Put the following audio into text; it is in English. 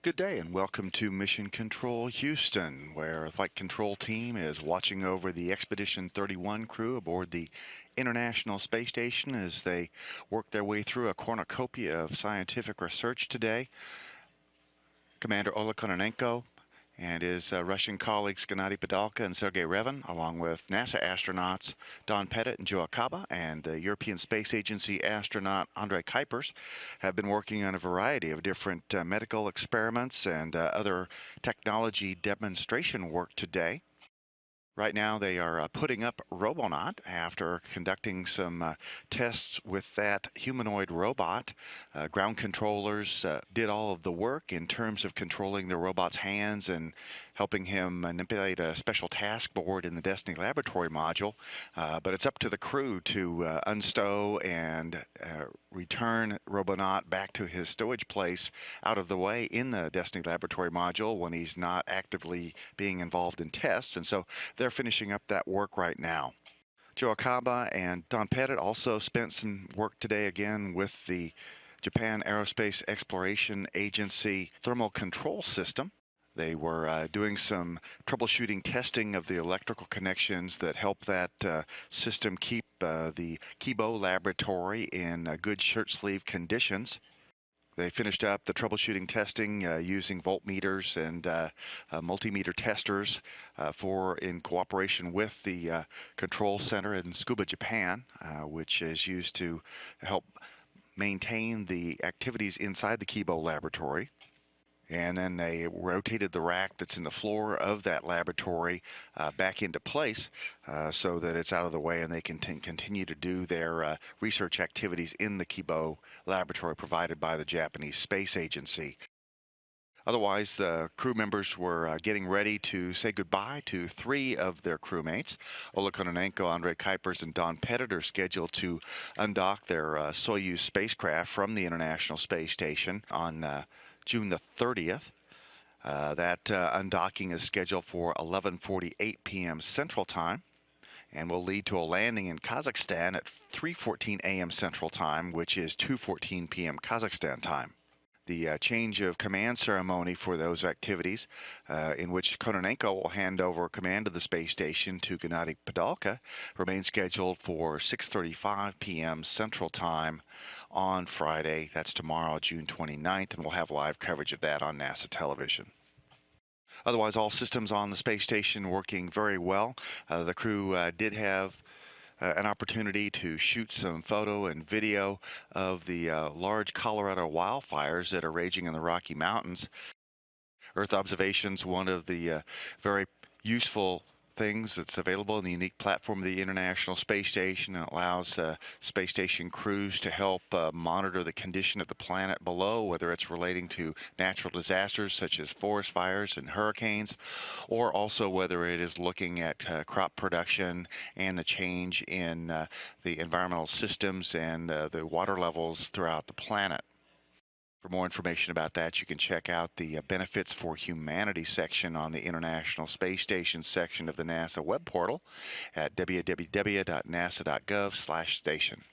Good day and welcome to Mission Control Houston, where a flight control team is watching over the Expedition 31 crew aboard the International Space Station as they work their way through a cornucopia of scientific research today. Commander Oleg Kononenko and his Russian colleagues Gennady Padalka and Sergei Revin, along with NASA astronauts Don Pettit and Joe Acaba, and the European Space Agency astronaut Andrei Kuipers, have been working on a variety of different medical experiments and other technology demonstration work today. Right now, they are putting up Robonaut after conducting some tests with that humanoid robot. Ground controllers did all of the work in terms of controlling the robot's hands and helping him manipulate a special task board in the Destiny Laboratory module. But it's up to the crew to unstow and return Robonaut back to his stowage place out of the way in the Destiny Laboratory module when he's not actively being involved in tests. And so they're finishing up that work right now. Joe Acaba and Don Pettit also spent some work today again with the Japan Aerospace Exploration Agency thermal control system. They were doing some troubleshooting testing of the electrical connections that help that system keep the Kibo laboratory in good shirt sleeve conditions. They finished up the troubleshooting testing using voltmeters and multimeter testers in cooperation with the control center in Tsukuba, Japan, which is used to help maintain the activities inside the Kibo laboratory. And then they rotated the rack that's in the floor of that laboratory back into place so that it's out of the way and they can continue to do their research activities in the Kibo laboratory provided by the Japanese Space Agency. Otherwise, the crew members were getting ready to say goodbye to three of their crewmates. Oleg Kononenko, Andrei Kuipers, and Don Pettit are scheduled to undock their Soyuz spacecraft from the International Space Station on June the 30th. That undocking is scheduled for 11:48 p.m. Central Time and will lead to a landing in Kazakhstan at 3:14 a.m. Central Time, which is 2:14 p.m. Kazakhstan time. The change of command ceremony for those activities, in which Kononenko will hand over command of the space station to Gennady Padalka, remains scheduled for 6:35 p.m. Central Time on Friday. That's tomorrow, June 29th, and we'll have live coverage of that on NASA television. Otherwise, all systems on the space station working very well. The crew did have an opportunity to shoot some photo and video of the large Colorado wildfires that are raging in the Rocky Mountains. Earth observation's one of the very useful things that's available in the unique platform of the International Space Station. It allows space station crews to help monitor the condition of the planet below, whether it's relating to natural disasters such as forest fires and hurricanes, or also whether it is looking at crop production and the change in the environmental systems and the water levels throughout the planet. For more information about that, you can check out the Benefits for Humanity section on the International Space Station section of the NASA web portal at www.nasa.gov/station.